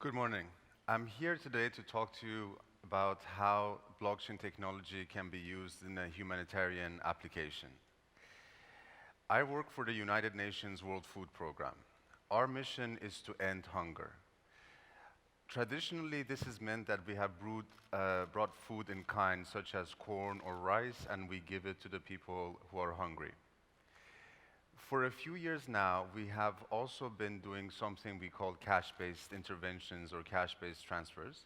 Good morning. I'm here today to talk to you about how blockchain technology can be used in a humanitarian application. I work for the United Nations World Food Program. Our mission is to end hunger. Traditionally, this has meant that we have brought food in kind, such as corn or rice, and we give it to the people who are hungry. For a few years now, we have also been doing something we call cash-based interventions or cash-based transfers.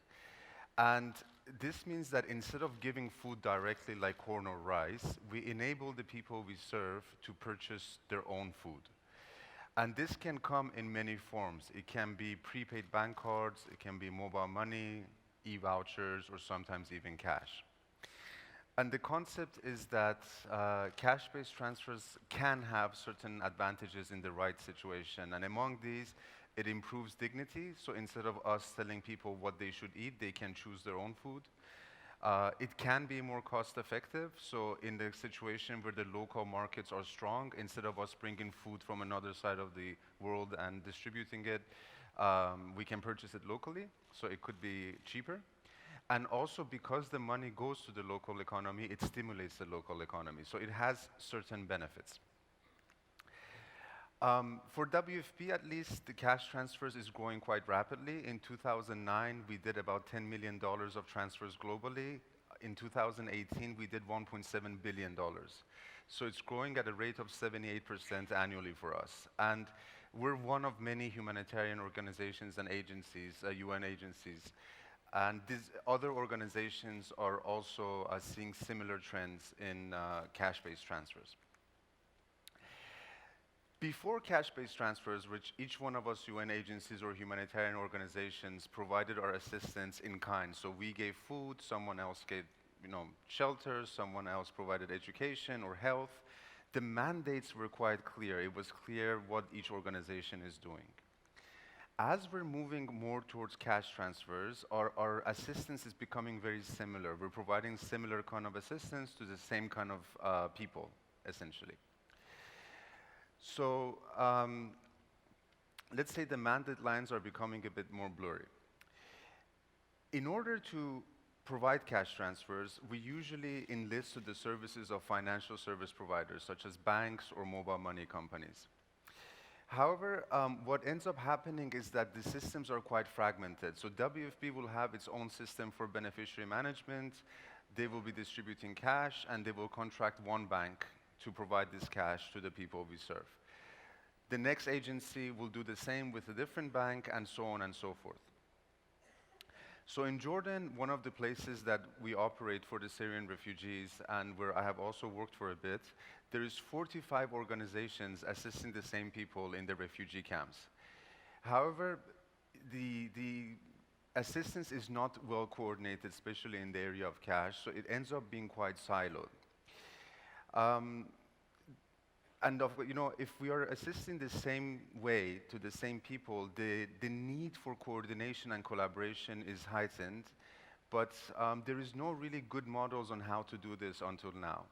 And this means that instead of giving food directly like corn or rice, we enable the people we serve to purchase their own food. And this can come in many forms. It can be prepaid bank cards, it can be mobile money, e-vouchers, or sometimes even cash. And the concept is that cash-based transfers can have certain advantages in the right situation. And among these, it improves dignity. So instead of us telling people what they should eat, they can choose their own food. It can be more cost-effective. So in the situation where the local markets are strong, instead of us bringing food from another side of the world and distributing it, we can purchase it locally. So it could be cheaper. And also, because the money goes to the local economy, it stimulates the local economy. So it has certain benefits. For WFP, at least, the cash transfers is growing quite rapidly. In 2009, we did about $10 million of transfers globally. In 2018, we did $1.7 billion. So it's growing at a rate of 78% annually for us. And we're one of many humanitarian organizations and agencies, UN agencies. And these other organizations are also seeing similar trends in cash-based transfers. Before cash-based transfers, which each one of us UN agencies or humanitarian organizations provided our assistance in kind. So we gave food, someone else gave shelter, someone else provided education or health. The mandates were quite clear. It was clear what each organization is doing. As we're moving more towards cash transfers, our assistance is becoming very similar. We're providing similar kind of assistance to the same kind of people, essentially. So let's say the mandate lines are becoming a bit more blurry. In order to provide cash transfers, we usually enlist the services of financial service providers, such as banks or mobile money companies. However, what ends up happening is that the systems are quite fragmented. So WFP will have its own system for beneficiary management. They will be distributing cash, and they will contract one bank to provide this cash to the people we serve. The next agency will do the same with a different bank, and so on and so forth. So in Jordan, one of the places that we operate for the Syrian refugees, and where I have also worked for a bit, there is 45 organizations assisting the same people in the refugee camps. However, the assistance is not well coordinated, especially in the area of cash, so it ends up being quite siloed. If we are assisting the same way to the same people, the need for coordination and collaboration is heightened, but there is no really good models on how to do this until now.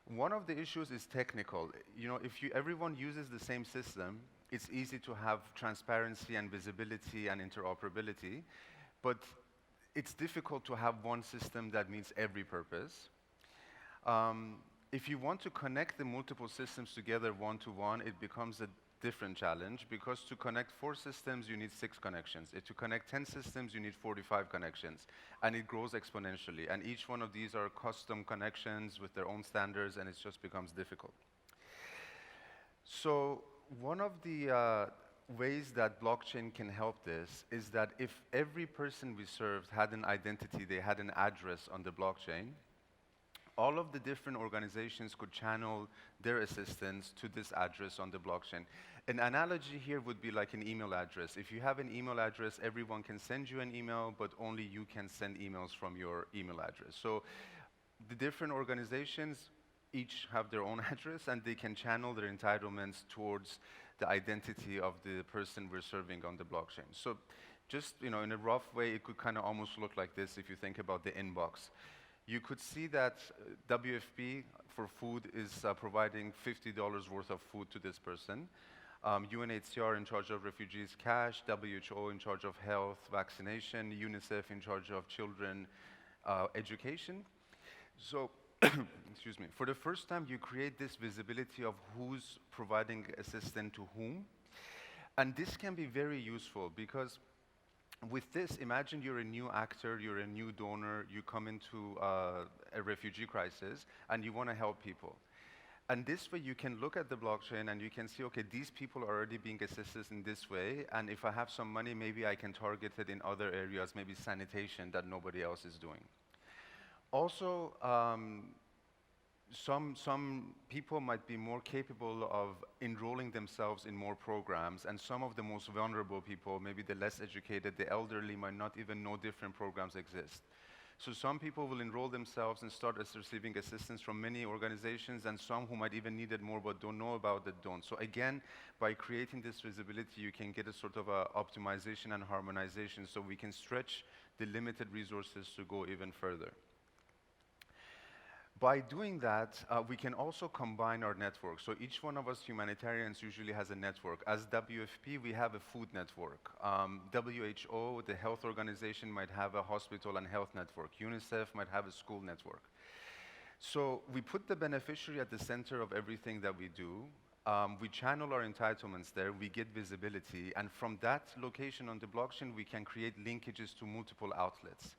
One of the issues is technical. If everyone uses the same system, it's easy to have transparency and visibility and interoperability, but it's difficult to have one system that meets every purpose. If you want to connect the multiple systems together one-to-one, it becomes a different challenge, because to connect 4 systems, you need 6 connections. If to connect 10 systems, you need 45 connections. And it grows exponentially. And each one of these are custom connections with their own standards, and it just becomes difficult. So one of the ways that blockchain can help this is that if every person we served had an identity, they had an address on the blockchain, all of the different organizations could channel their assistance to this address on the blockchain. An analogy here would be like an email address. If you have an email address, everyone can send you an email, but only you can send emails from your email address. So the different organizations each have their own address, and they can channel their entitlements towards the identity of the person we're serving on the blockchain. So just in a rough way, it could kind of almost look like this if you think about the inbox. You could see that WFP for food is providing $50 worth of food to this person. UNHCR in charge of refugees cash, WHO in charge of health, vaccination, UNICEF in charge of children education. So, excuse me, for the first time you create this visibility of who's providing assistance to whom. And this can be very useful because with this, imagine you're a new actor, you're a new donor, you come into a refugee crisis and you want to help people. And this way you can look at the blockchain and you can see, okay, these people are already being assisted in this way, and if I have some money, maybe I can target it in other areas, maybe sanitation that nobody else is doing. Also, some people might be more capable of enrolling themselves in more programs, and some of the most vulnerable people, maybe the less educated, the elderly, might not even know different programs exist. So some people will enroll themselves and start receiving assistance from many organizations, and some who might even need it more but don't know about it don't. So again, by creating this visibility, you can get a sort of a optimization and harmonization so we can stretch the limited resources to go even further. By doing that, we can also combine our network. So each one of us humanitarians usually has a network. As WFP, we have a food network. WHO, the health organization, might have a hospital and health network. UNICEF might have a school network. So we put the beneficiary at the center of everything that we do. We channel our entitlements there, we get visibility, and from that location on the blockchain, we can create linkages to multiple outlets.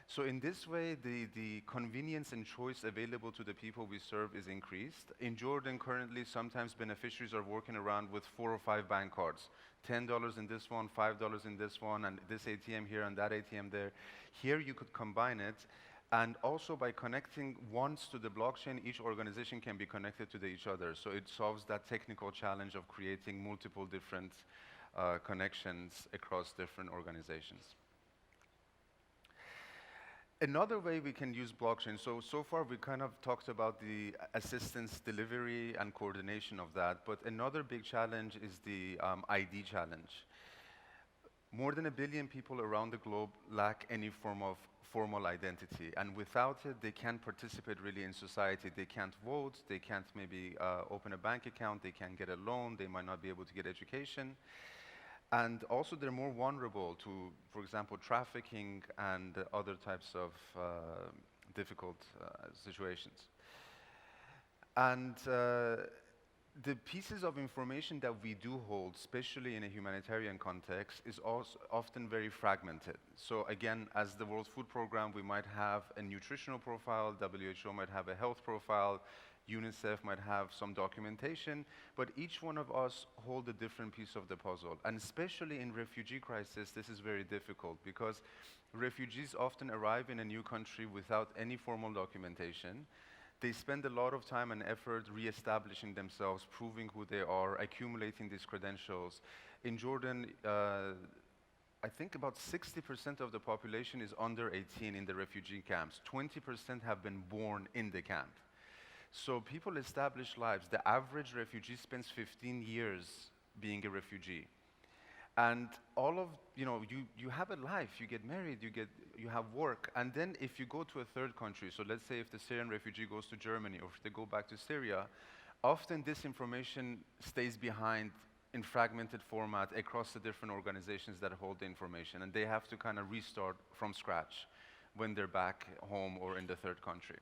So in this way, the convenience and choice available to the people we serve is increased. In Jordan, currently, sometimes beneficiaries are working around with 4 or 5 bank cards. $10 in this one, $5 in this one, and this ATM here and that ATM there. Here you could combine it, and also by connecting once to the blockchain, each organization can be connected to each other. So it solves that technical challenge of creating multiple different connections across different organizations. Another way we can use blockchain, so far we kind of talked about the assistance delivery and coordination of that, but another big challenge is the ID challenge. More than 1 billion people around the globe lack any form of formal identity, and without it, they can't participate really in society. They can't vote, they can't maybe open a bank account, they can't get a loan, they might not be able to get education. And also they're more vulnerable to, for example, trafficking and other types of difficult situations. And the pieces of information that we do hold, especially in a humanitarian context, is also often very fragmented. So again, as the World Food Programme, we might have a nutritional profile, WHO might have a health profile, UNICEF might have some documentation, but each one of us hold a different piece of the puzzle. And especially in refugee crisis, this is very difficult because refugees often arrive in a new country without any formal documentation. They spend a lot of time and effort re-establishing themselves, proving who they are, accumulating these credentials. In Jordan, I think about 60% of the population is under 18 in the refugee camps. 20% have been born in the camp. So people establish lives. The average refugee spends 15 years being a refugee. And all of, you have a life, you get married, you have work. And then if you go to a third country, so let's say if the Syrian refugee goes to Germany or if they go back to Syria, often this information stays behind in fragmented format across the different organizations that hold the information. And they have to kind of restart from scratch when they're back home or in the third country.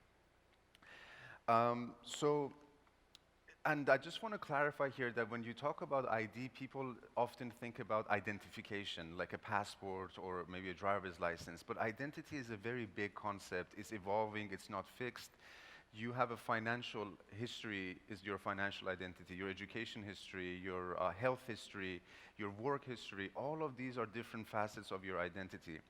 And I just want to clarify here that when you talk about ID, people often think about identification, like a passport or maybe a driver's license. But identity is a very big concept. It's evolving. It's not fixed. You have a financial history is your financial identity, your education history, your health history, your work history. All of these are different facets of your identity.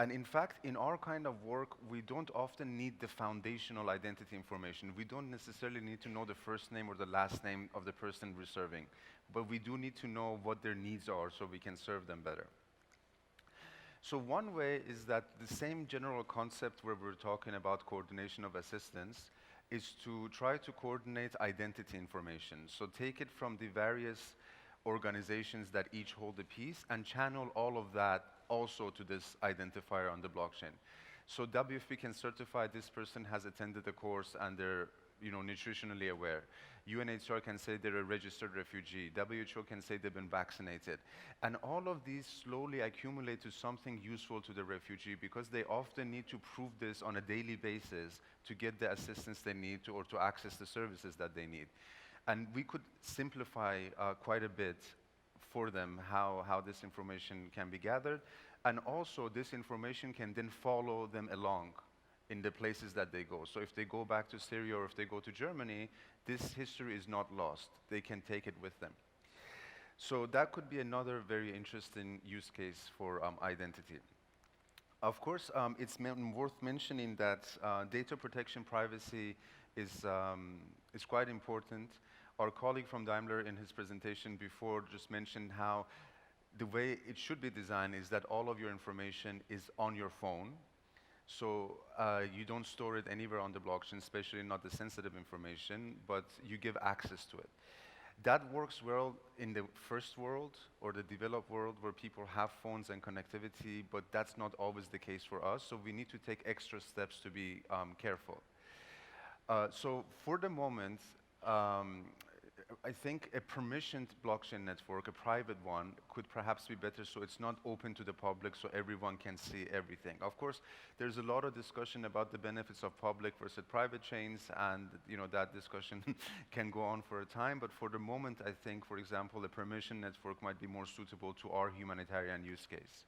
And in fact, in our kind of work, we don't often need the foundational identity information. We don't necessarily need to know the first name or the last name of the person we're serving. But we do need to know what their needs are so we can serve them better. So one way is that the same general concept where we're talking about coordination of assistance is to try to coordinate identity information. So take it from the various organizations that each hold a piece and channel all of that also to this identifier on the blockchain. So WFP can certify this person has attended the course and they're nutritionally aware. UNHCR can say they're a registered refugee. WHO can say they've been vaccinated. And all of these slowly accumulate to something useful to the refugee because they often need to prove this on a daily basis to get the assistance they need or to access the services that they need. And we could simplify quite a bit for them how this information can be gathered. And also, this information can then follow them along in the places that they go. So if they go back to Syria or if they go to Germany, this history is not lost. They can take it with them. So that could be another very interesting use case for identity. Of course, it's worth mentioning that data protection privacy is quite important. Our colleague from Daimler in his presentation before just mentioned how the way it should be designed is that all of your information is on your phone. So you don't store it anywhere on the blockchain, especially not the sensitive information, but you give access to it. That works well in the first world or the developed world where people have phones and connectivity, but that's not always the case for us. So we need to take extra steps to be careful. So for the moment, I think a permissioned blockchain network, a private one, could perhaps be better so it's not open to the public so everyone can see everything. Of course, there's a lot of discussion about the benefits of public versus private chains, and that discussion can go on for a time, but for the moment, I think, for example, a permission network might be more suitable to our humanitarian use case.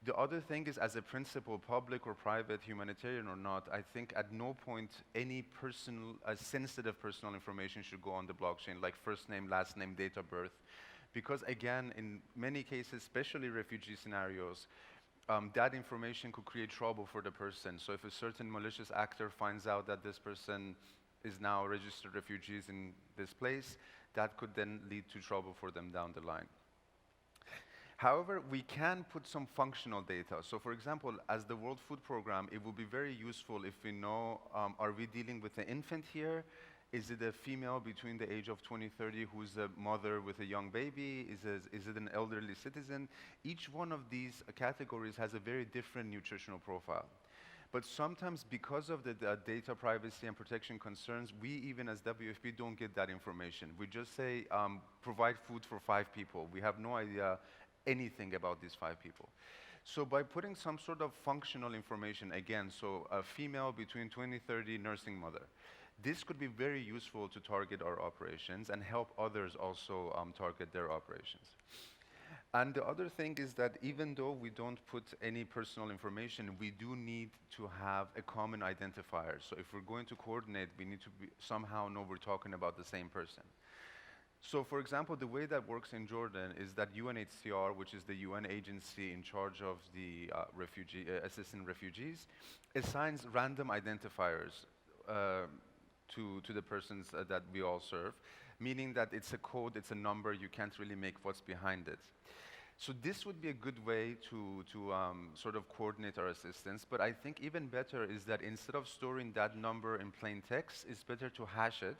The other thing is, as a principle, public or private, humanitarian or not, I think at no point any sensitive personal information should go on the blockchain, like first name, last name, date of birth. Because again, in many cases, especially refugee scenarios, that information could create trouble for the person. So if a certain malicious actor finds out that this person is now a registered refugee in this place, that could then lead to trouble for them down the line. However, we can put some functional data. So for example, as the World Food Programme, it would be very useful if we know, are we dealing with an infant here? Is it a female between the age of 20, 30 who's a mother with a young baby? Is it an elderly citizen? Each one of these categories has a very different nutritional profile. But sometimes because of the data privacy and protection concerns, we even as WFP don't get that information. We just say, provide food for 5 people. We have no idea anything about these 5 people. So by putting some sort of functional information, again, so a female between 20, 30, nursing mother, this could be very useful to target our operations and help others also target their operations. And the other thing is that even though we don't put any personal information, we do need to have a common identifier. So if we're going to coordinate, we need to somehow know we're talking about the same person. So for example, the way that works in Jordan is that UNHCR, which is the UN agency in charge of the assisting refugees, assigns random identifiers to the persons that we all serve, meaning that it's a code, it's a number, you can't really make what's behind it. So this would be a good way to sort of coordinate our assistance, but I think even better is that instead of storing that number in plain text, it's better to hash it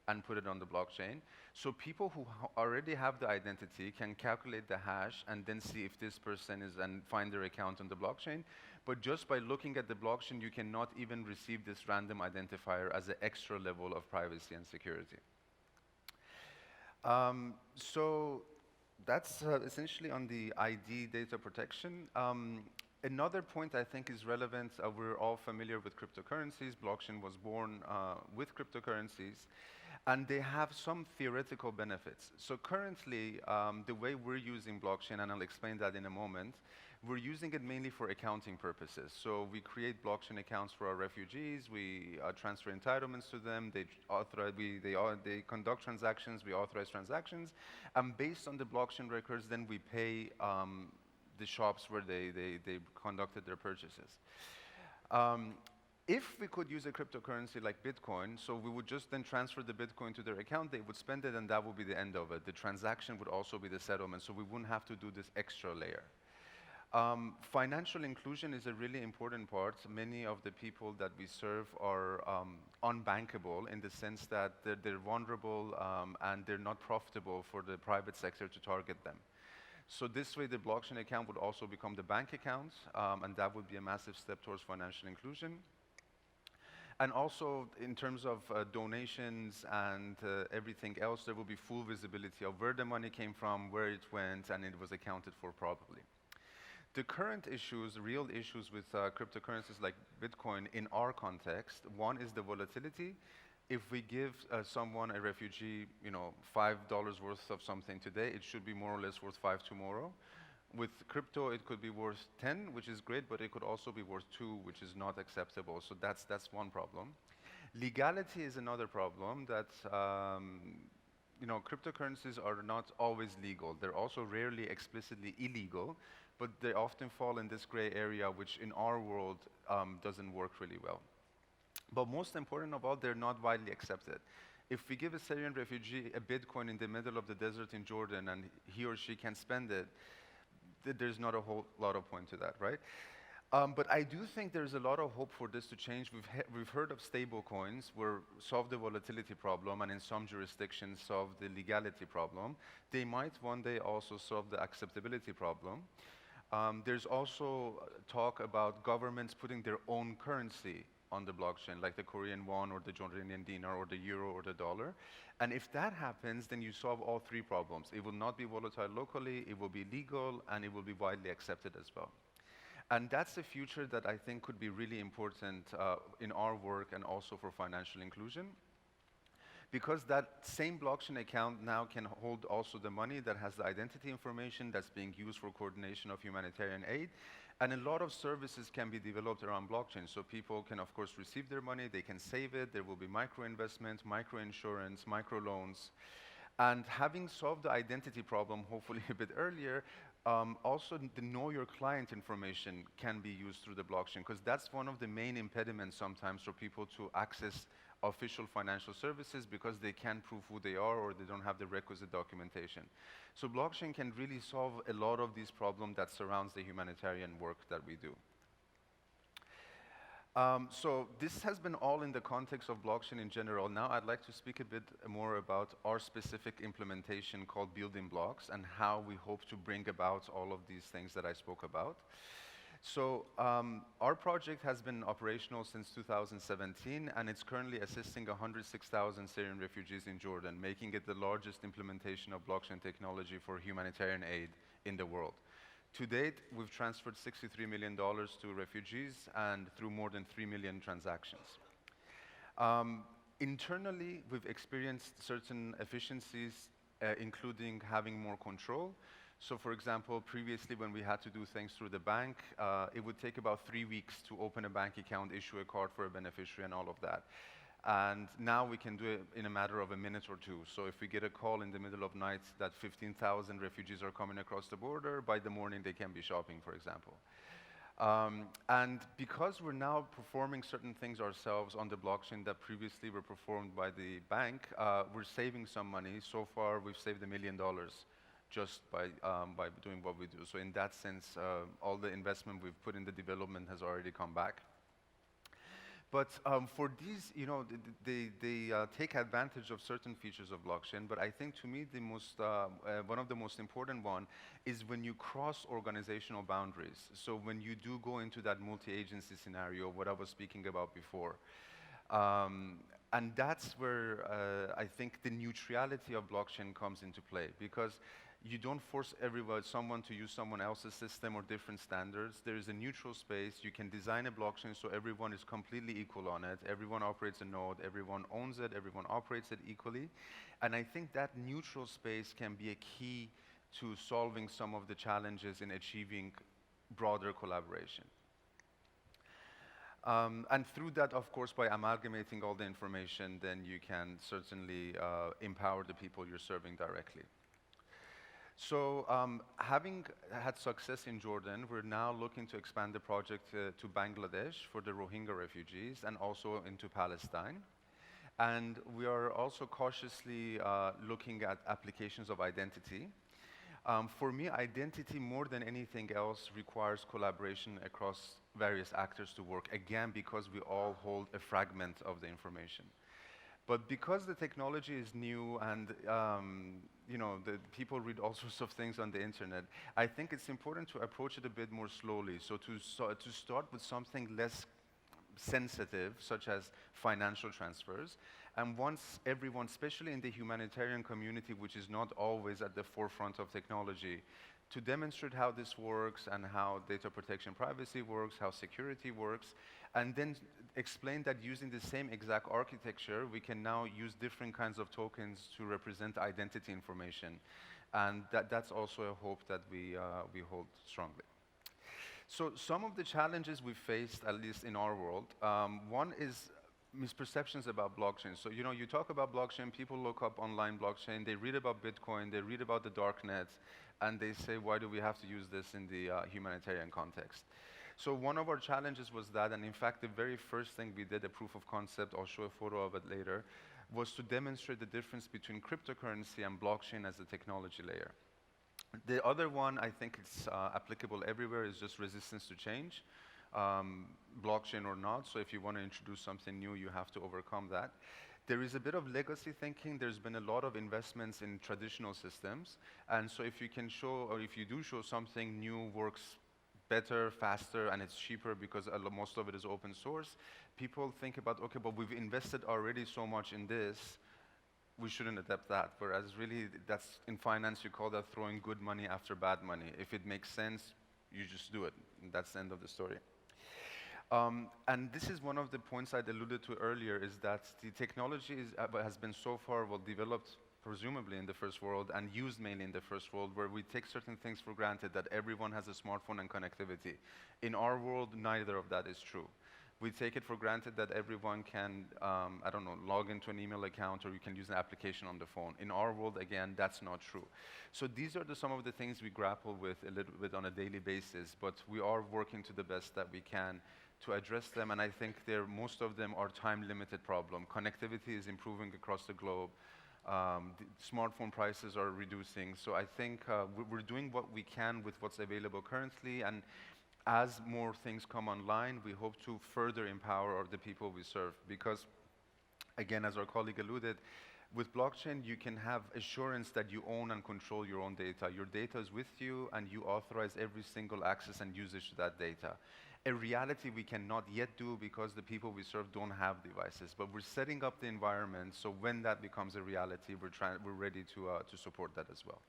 and put it on the blockchain. So people who already have the identity can calculate the hash and then see if this person is and find their account on the blockchain. But just by looking at the blockchain, you cannot even receive this random identifier as an extra level of privacy and security. So that's essentially on the ID data protection. Another point I think is relevant, we're all familiar with cryptocurrencies. Blockchain was born with cryptocurrencies, and they have some theoretical benefits. So currently, the way we're using blockchain, and I'll explain that in a moment, we're using it mainly for accounting purposes. So we create blockchain accounts for our refugees, we transfer entitlements to them, they conduct transactions, we authorize transactions, and based on the blockchain records, then we pay the shops where they conducted their purchases. If we could use a cryptocurrency like Bitcoin, so we would just then transfer the Bitcoin to their account, they would spend it, and that would be the end of it. The transaction would also be the settlement, so we wouldn't have to do this extra layer. Financial inclusion is a really important part. Many of the people that we serve are unbankable in the sense that they're vulnerable and they're not profitable for the private sector to target them. So this way, the blockchain account would also become the bank account, and that would be a massive step towards financial inclusion. And also, in terms of donations and everything else, there will be full visibility of where the money came from, where it went, and it was accounted for properly. The current issues, real issues with cryptocurrencies like Bitcoin in our context, one is the volatility. If we give someone, a refugee, $5 worth of something today, it should be more or less worth 5 tomorrow. With crypto, it could be worth 10, which is great, but it could also be worth 2, which is not acceptable. So that's one problem. Legality is another problem that, cryptocurrencies are not always legal. They're also rarely explicitly illegal, but they often fall in this gray area, which in our world doesn't work really well. But most important of all, they're not widely accepted. If we give a Syrian refugee a Bitcoin in the middle of the desert in Jordan and he or she can spend it, there's not a whole lot of point to that, right? But I do think there's a lot of hope for this to change. We've heard of stable coins where solve the volatility problem and in some jurisdictions solve the legality problem. They might one day also solve the acceptability problem. There's also talk about governments putting their own currency on the blockchain, like the Korean won or the Jordanian dinar or the euro or the dollar. And if that happens, then you solve all three problems. It will not be volatile locally, it will be legal, and it will be widely accepted as well. And that's the future that I think could be really important in our work and also for financial inclusion. Because that same blockchain account now can hold also the money that has the identity information that's being used for coordination of humanitarian aid. And a lot of services can be developed around blockchain. So people can, of course, receive their money, they can save it, there will be micro-investment, micro-insurance, micro-loans. And having solved the identity problem, hopefully a bit earlier, also the know your client information can be used through the blockchain, because that's one of the main impediments sometimes for people to access official financial services because they can't prove who they are or they don't have the requisite documentation. So blockchain can really solve a lot of these problems that surrounds the humanitarian work that we do. So this has been all in the context of blockchain in general. Now I'd like to speak a bit more about our specific implementation called building blocks and how we hope to bring about all of these things that I spoke about. So our project has been operational since 2017, and it's currently assisting 106,000 Syrian refugees in Jordan, making it the largest implementation of blockchain technology for humanitarian aid in the world. To date, we've transferred $63 million to refugees and through more than 3 million transactions. Internally, we've experienced certain efficiencies, including having more control. So for example, previously when we had to do things through the bank, it would take about 3 weeks to open a bank account, issue a card for a beneficiary and all of that. And now we can do it in a matter of a minute or two. So if we get a call in the middle of night that 15,000 refugees are coming across the border, by the morning they can be shopping, for example. And because we're now performing certain things ourselves on the blockchain that previously were performed by the bank, we're saving some money. So far, we've saved $1 million just by doing what we do. So in that sense, all the investment we've put in the development has already come back. But for these, they take advantage of certain features of blockchain. But I think to me, the most, one of the most important one is when you cross organizational boundaries. So when you do go into that multi-agency scenario, what I was speaking about before. And that's where I think the neutrality of blockchain comes into play, because you don't force someone to use someone else's system or different standards. There is a neutral space. You can design a blockchain so everyone is completely equal on it. Everyone operates a node. Everyone owns it. Everyone operates it equally. And I think that neutral space can be a key to solving some of the challenges in achieving broader collaboration. And through that, of course, by amalgamating all the information, then you can certainly empower the people you're serving directly. So having had success in Jordan, we're now looking to expand the project to Bangladesh for the Rohingya refugees and also into Palestine. And we are also cautiously looking at applications of identity. For me, identity more than anything else requires collaboration across various actors to work, again, because we all hold a fragment of the information. But because the technology is new and the people read all sorts of things on the internet, I think it's important to approach it a bit more slowly. So to start with something less sensitive, such as financial transfers. And once everyone, especially in the humanitarian community, which is not always at the forefront of technology, to demonstrate how this works and how data protection privacy works, how security works, and then explain that using the same exact architecture, we can now use different kinds of tokens to represent identity information. And that's also a hope that we hold strongly. So some of the challenges we faced, at least in our world, one is misperceptions about blockchain. So you talk about blockchain, people look up online blockchain, they read about Bitcoin, they read about the darknet, and they say, why do we have to use this in the humanitarian context? So one of our challenges was that, and in fact, the very first thing we did, a proof of concept, I'll show a photo of it later, was to demonstrate the difference between cryptocurrency and blockchain as a technology layer. The other one, I think it's applicable everywhere, is just resistance to change, blockchain or not. So if you want to introduce something new, you have to overcome that. There is a bit of legacy thinking. There's been a lot of investments in traditional systems. And so if you can show, or if you do show something new works better, faster, and it's cheaper because most of it is open source, people think about, okay, but we've invested already so much in this, we shouldn't adapt that. Whereas really, that's in finance, you call that throwing good money after bad money. If it makes sense, you just do it. And that's the end of the story. And this is one of the points I alluded to earlier, is that the technology has been so far developed presumably in the first world and used mainly in the first world, where we take certain things for granted, that everyone has a smartphone and connectivity. In our world, neither of that is true. We take it for granted that everyone can, I don't know, log into an email account, or you can use an application on the phone. In our world, again, that's not true. So these are some of the things we grapple with a little bit on a daily basis, but we are working to the best that we can to address them, and I think most of them are time-limited problem. Connectivity is improving across the globe. The smartphone prices are reducing. So I think we're doing what we can with what's available currently, and as more things come online, we hope to further empower the people we serve. Because, again, as our colleague alluded, with blockchain, you can have assurance that you own and control your own data. Your data is with you, and you authorize every single access and usage to that data. A reality we cannot yet do because the people we serve don't have devices, but we're setting up the environment, so when that becomes a reality, we're ready to support that as well.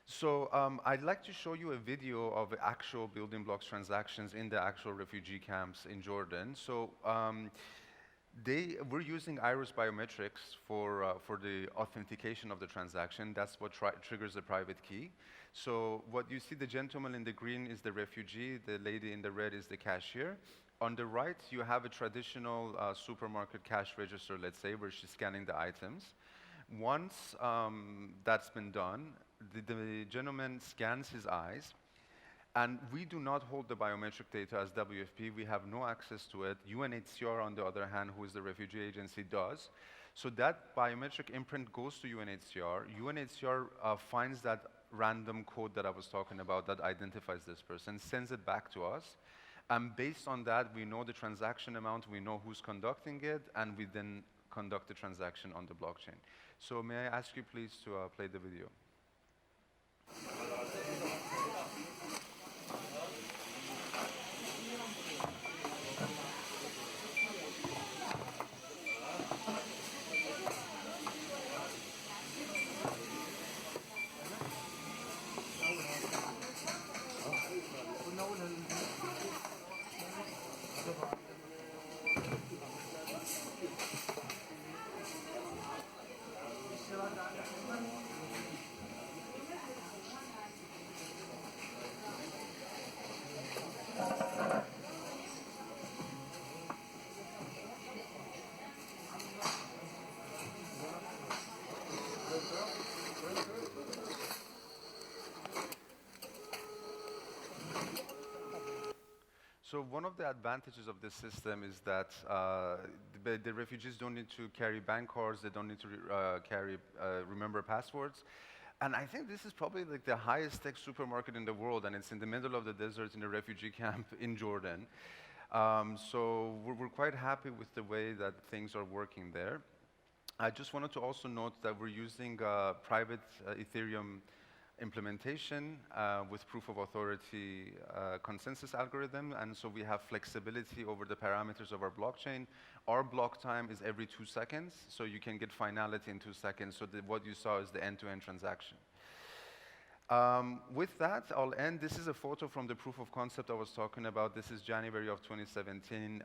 So I'd like to show you a video of actual building blocks transactions in the actual refugee camps in Jordan. So we're using iris biometrics for the authentication of the transaction. That's what triggers the private key. So what you see, the gentleman in the green is the refugee, the lady in the red is the cashier. On the right, you have a traditional supermarket cash register, let's say, where she's scanning the items. Once that's been done, the gentleman scans his eyes, and we do not hold the biometric data as WFP. We have no access to it. UNHCR, on the other hand, who is the refugee agency, does. So that biometric imprint goes to UNHCR. UNHCR finds that random code that I was talking about that identifies this person, sends it back to us. And based on that, we know the transaction amount, we know who's conducting it, and we then conduct the transaction on the blockchain. So may I ask you please to play the video? So one of the advantages of this system is that the refugees don't need to carry bank cards, they don't need to remember passwords. And I think this is probably like the highest tech supermarket in the world, and it's in the middle of the desert in a refugee camp in Jordan. So we're quite happy with the way that things are working there. I just wanted to also note that we're using private Ethereum implementation with proof of authority consensus algorithm, and so we have flexibility over the parameters of our blockchain. Our block time is every 2 seconds, so you can get finality in 2 seconds, so that what you saw is the end-to-end transaction. With that, I'll end. This is a photo from the proof of concept I was talking about. This is January of 2017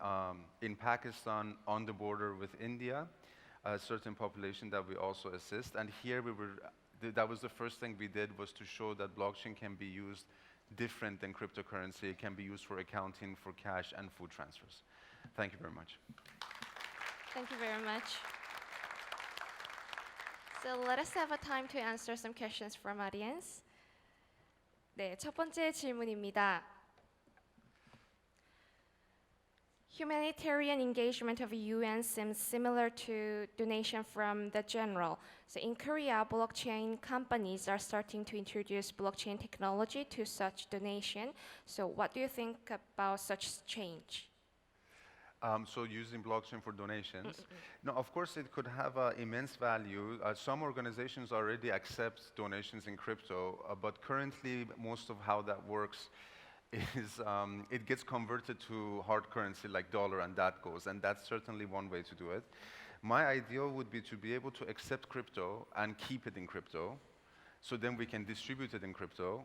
in Pakistan on the border with India, a certain population that we also assist. And here that was the first thing we did, was to show that blockchain can be used different than cryptocurrency. It can be used for accounting, for cash, and food transfers. Thank you very much. Thank you very much. So let us have a time to answer some questions from audience. 네, 첫 번째 질문입니다. Humanitarian engagement of UN seems similar to donation from the general. So in Korea, blockchain companies are starting to introduce blockchain technology to such donation. So what do you think about such change? So using blockchain for donations. No, of course it could have immense value. Some organizations already accept donations in crypto, but currently most of how that works is it gets converted to hard currency like dollar, and that goes, and that's certainly one way to do it. My ideal would be to be able to accept crypto and keep it in crypto, so then we can distribute it in crypto,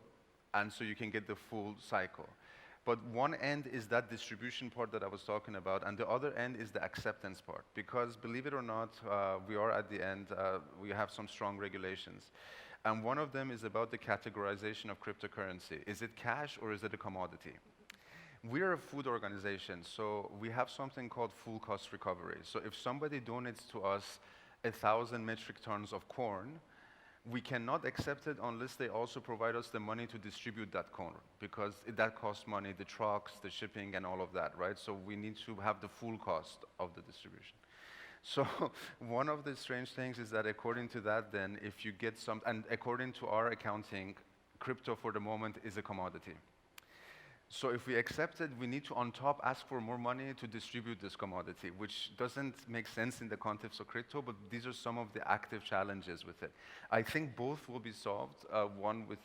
and so you can get the full cycle. But one end is that distribution part that I was talking about, and the other end is the acceptance part. Because believe it or not, we are at the end, we have some strong regulations. And one of them is about the categorization of cryptocurrency. Is it cash or is it a commodity? We're a food organization, so we have something called full cost recovery. So if somebody donates to us 1,000 metric tons of corn, we cannot accept it unless they also provide us the money to distribute that corn, because that costs money, the trucks, the shipping, and all of that, right? So we need to have the full cost of the distribution. So one of the strange things is that according to that, then if you get some, and according to our accounting, crypto for the moment is a commodity. So if we accept it, we need to on top ask for more money to distribute this commodity, which doesn't make sense in the context of crypto, but these are some of the active challenges with it. I think both will be solved, one with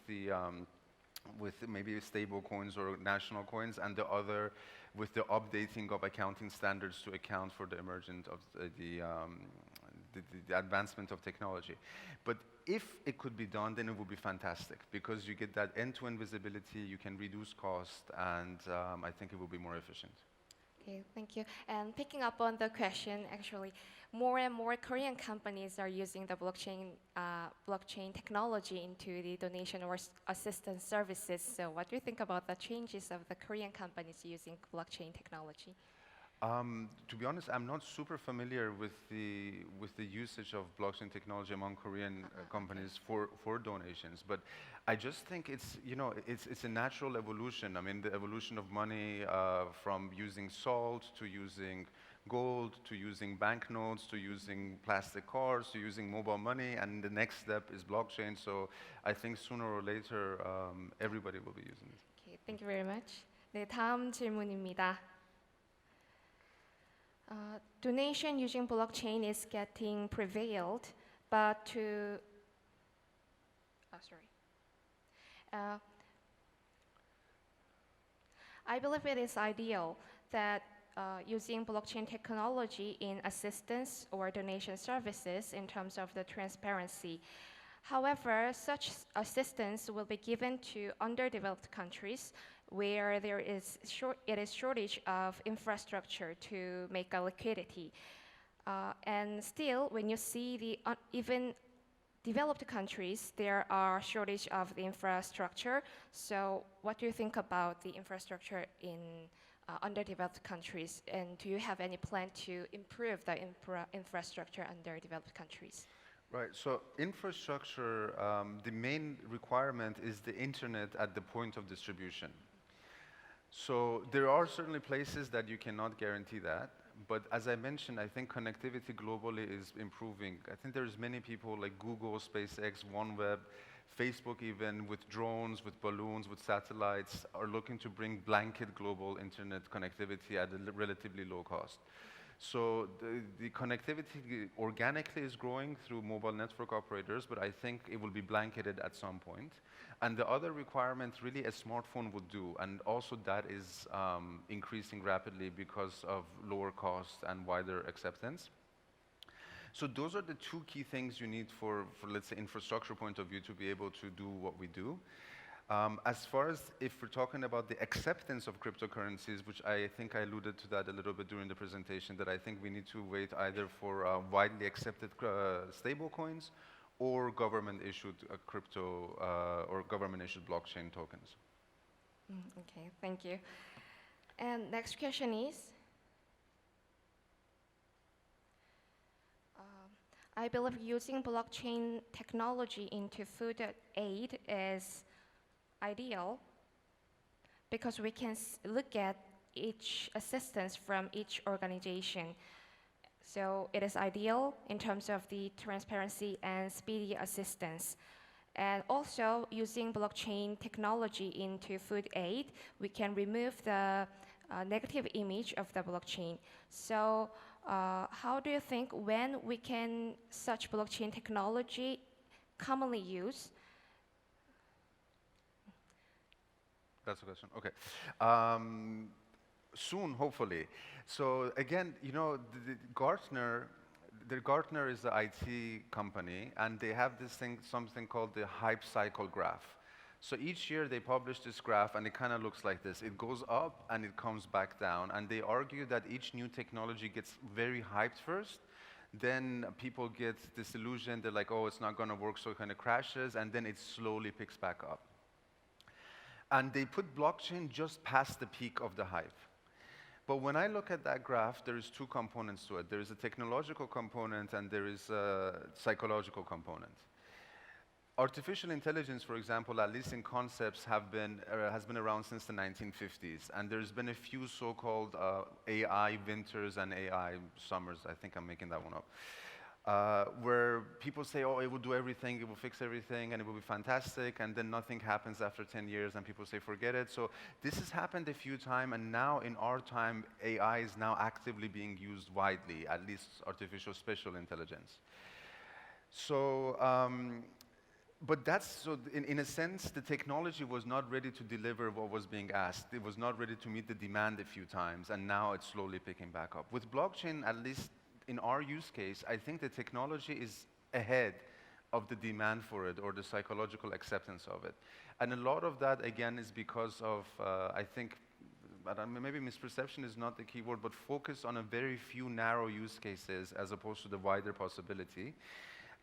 maybe stable coins or national coins, and the other with the updating of accounting standards to account for the emergence of the advancement of technology. But if it could be done, then it would be fantastic, because you get that end-to-end visibility, you can reduce cost, and I think it will be more efficient. Okay, thank you. And picking up on the question, actually, more and more Korean companies are using the blockchain technology into the donation or assistance services. So what do you think about the changes of the Korean companies using blockchain technology? To be honest, I'm not super familiar with the usage of blockchain technology among Korean companies for donations, but I just think it's a natural evolution. I mean, the evolution of money from using salt to using gold to using banknotes to using plastic cards to using mobile money, and the next step is blockchain. So I think sooner or later everybody will be using it. Okay, thank you very much. 네, 다음 질문입니다. Donation using blockchain is getting prevailed, but I believe it is ideal that using blockchain technology in assistance or donation services in terms of the transparency. However, such assistance will be given to underdeveloped countries where there is shortage of infrastructure to make a liquidity. And still, when you see the even developed countries, there are shortage of the infrastructure. So what do you think about the infrastructure in underdeveloped countries? And do you have any plan to improve the infrastructure underdeveloped countries? Right, so infrastructure, the main requirement is the internet at the point of distribution. So there are certainly places that you cannot guarantee that, but as I mentioned, I think connectivity globally is improving. I think there's many people like Google, SpaceX, OneWeb, Facebook even, with drones, with balloons, with satellites, are looking to bring blanket global internet connectivity at a relatively low cost. So the connectivity organically is growing through mobile network operators, but I think it will be blanketed at some point. And the other requirement really a smartphone would do, and also that is increasing rapidly because of lower cost and wider acceptance. So those are the two key things you need for let's say, infrastructure point of view to be able to do what we do. As far as if we're talking about the acceptance of cryptocurrencies, which I think I alluded to that a little bit during the presentation, that I think we need to wait either for widely accepted stable coins or government-issued crypto or government-issued blockchain tokens. Okay, thank you. And next question is, I believe using blockchain technology into food aid is ideal because we can look at each assistance from each organization. So it is ideal in terms of the transparency and speedy assistance. And also, using blockchain technology into food aid, we can remove the negative image of the blockchain. So how do you think when we can such blockchain technology commonly use? That's a question. Okay. Soon, hopefully. So again, you know, Gartner is the IT company, and they have this thing, something called the hype cycle graph. So each year they publish this graph, and it kind of looks like this. It goes up and it comes back down, and they argue that each new technology gets very hyped first. Then people get disillusioned. They're like, oh, it's not going to work, so it kind of crashes, and then it slowly picks back up. And they put blockchain just past the peak of the hype. But when I look at that graph, there is two components to it. There is a technological component and there is a psychological component. Artificial intelligence, for example, at least in concepts, has been around since the 1950s. And there's been a few so-called AI winters and AI summers. I think I'm making that one up. Where people say, oh, it will do everything, it will fix everything, and it will be fantastic, and then nothing happens after 10 years, and people say, forget it. So this has happened a few times, and now in our time, AI is now actively being used widely, at least artificial special intelligence. So, but that's, so in a sense, the technology was not ready to deliver what was being asked. It was not ready to meet the demand a few times, and now it's slowly picking back up. With blockchain, at least in our use case, I think the technology is ahead of the demand for it or the psychological acceptance of it. And a lot of that, again, is because of, I think, maybe misperception is not the key word, but focus on a very few narrow use cases as opposed to the wider possibility.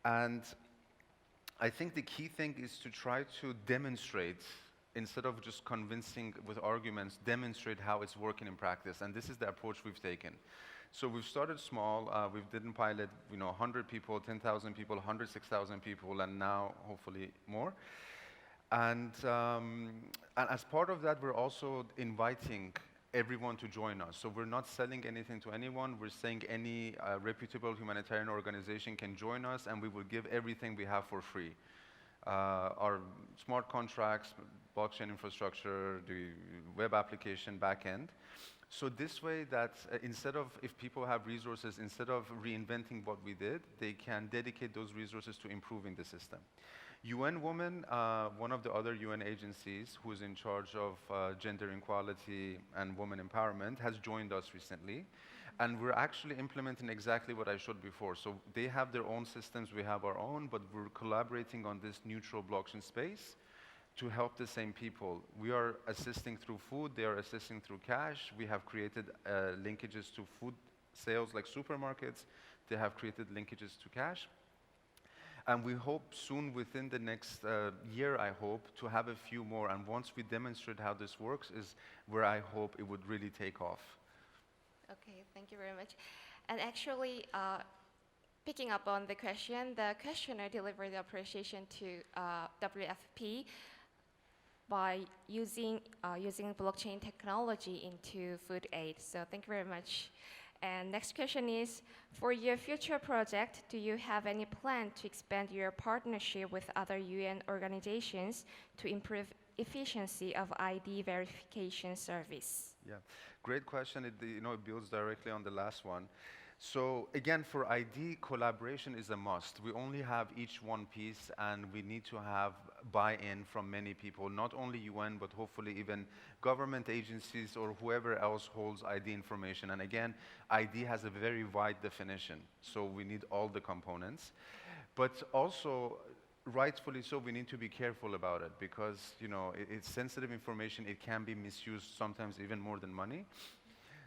And I think the key thing is to try to demonstrate, instead of just convincing with arguments, demonstrate how it's working in practice. And this is the approach we've taken. So we've started small. We didn't pilot, 100 people, 10,000 people, 106,000 people, and now hopefully more. And as part of that, we're also inviting everyone to join us. So we're not selling anything to anyone. We're saying any reputable humanitarian organization can join us, and we will give everything we have for free. Our smart contracts, blockchain infrastructure, the web application backend. So this way that instead of, if people have resources, instead of reinventing what we did, they can dedicate those resources to improving the system. UN Women, one of the other UN agencies who is in charge of gender equality and women empowerment, has joined us recently. And we're actually implementing exactly what I showed before. So they have their own systems, we have our own, but we're collaborating on this neutral blockchain space to help the same people. We are assisting through food, they are assisting through cash. We have created linkages to food sales like supermarkets. They have created linkages to cash. And we hope soon, within the next year, I hope, to have a few more. And once we demonstrate how this works is where I hope it would really take off. Okay, thank you very much. And actually, picking up on the questioner delivered the appreciation to WFP by using blockchain technology into food aid. So thank you very much. And next question is, for your future project, do you have any plan to expand your partnership with other UN organizations to improve efficiency of ID verification service? Yeah, great question. It builds directly on the last one. So again, for ID, collaboration is a must. We only have each one piece, and we need to have buy-in from many people, not only UN, but hopefully even government agencies or whoever else holds ID information. And again, ID has a very wide definition, so we need all the components. But also, rightfully so, we need to be careful about it because, it's sensitive information. It can be misused, sometimes even more than money.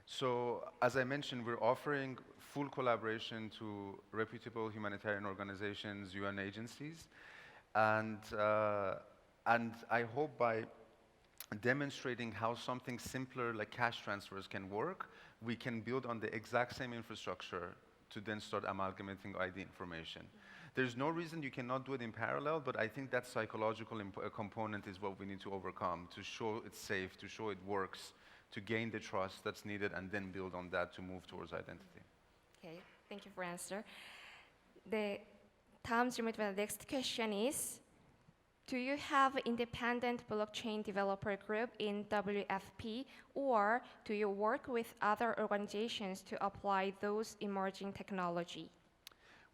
So, as I mentioned, we're offering full collaboration to reputable humanitarian organizations, UN agencies, and I hope by demonstrating how something simpler like cash transfers can work, we can build on the exact same infrastructure to then start amalgamating ID information. There's no reason you cannot do it in parallel, but I think that psychological component is what we need to overcome, to show it's safe, to show it works, to gain the trust that's needed, and then build on that to move towards identity. Okay, thank you for answer. The next question is, do you have an independent blockchain developer group in WFP, or do you work with other organizations to apply those emerging technology?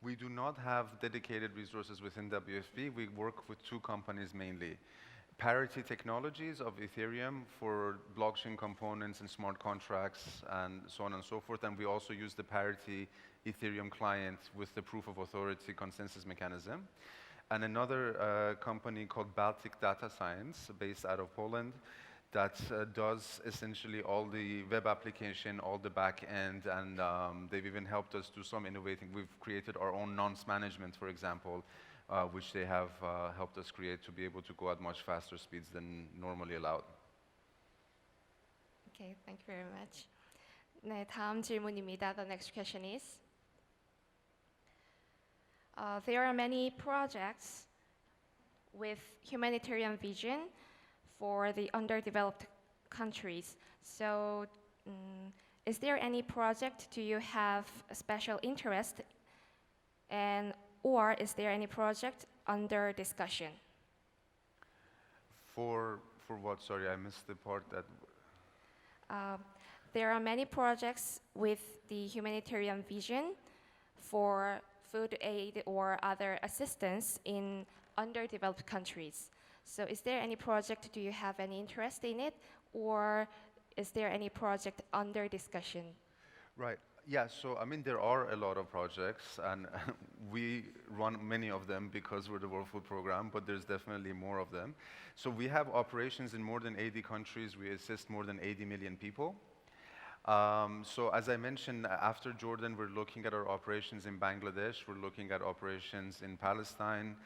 We do not have dedicated resources within WFP. We work with two companies mainly. Parity Technologies of Ethereum for blockchain components and smart contracts and so on and so forth. And we also use the Parity Ethereum client with the proof of authority consensus mechanism. And another company called Baltic Data Science, based out of Poland, that does essentially all the web application, all the back end, and they've even helped us do some innovating. We've created our own nonce management, for example, which they have helped us create to be able to go at much faster speeds than normally allowed. Okay, thank you very much. 네, 다음 질문입니다. The next question is, there are many projects with humanitarian vision for the underdeveloped countries. So, is there any project do you have a special interest in, or is there any project under discussion? For what? Sorry, I missed the part that. There are many projects with the humanitarian vision for food aid or other assistance in underdeveloped countries. So is there any project, do you have any interest in it, or is there any project under discussion? Right. Yeah, so there are a lot of projects, and we run many of them because we're the World Food Program, but there's definitely more of them. So we have operations in more than 80 countries. We assist more than 80 million people. So as I mentioned, after Jordan, we're looking at our operations in Bangladesh. We're looking at operations in Palestine.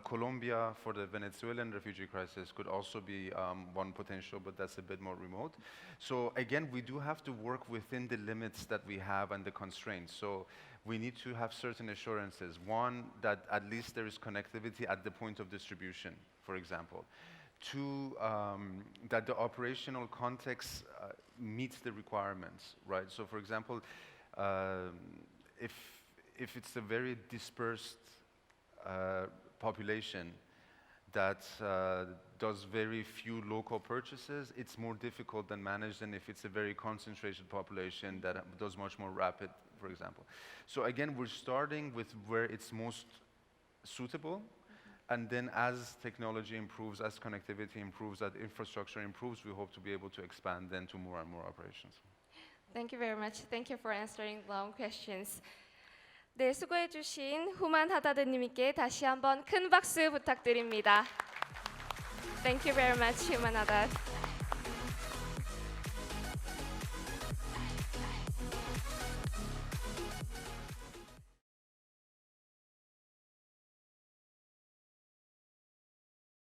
Colombia, for the Venezuelan refugee crisis, could also be one potential, but that's a bit more remote. So again, we do have to work within the limits that we have and the constraints. So we need to have certain assurances. One, that at least there is connectivity at the point of distribution, for example. Two, that the operational context meets the requirements, right? So for example, if it's a very dispersed population that does very few local purchases, it's more difficult than managed than if it's a very concentrated population that does much more rapid, for example. So again, we're starting with where it's most suitable, and then as technology improves, as connectivity improves, as infrastructure improves, we hope to be able to expand then to more and more operations. Thank you very much. Thank you for answering long questions. 네, 수고해주신 후만 하다드님께 다시 한번 큰 박수 부탁드립니다. Thank you very much, Houman Haddad.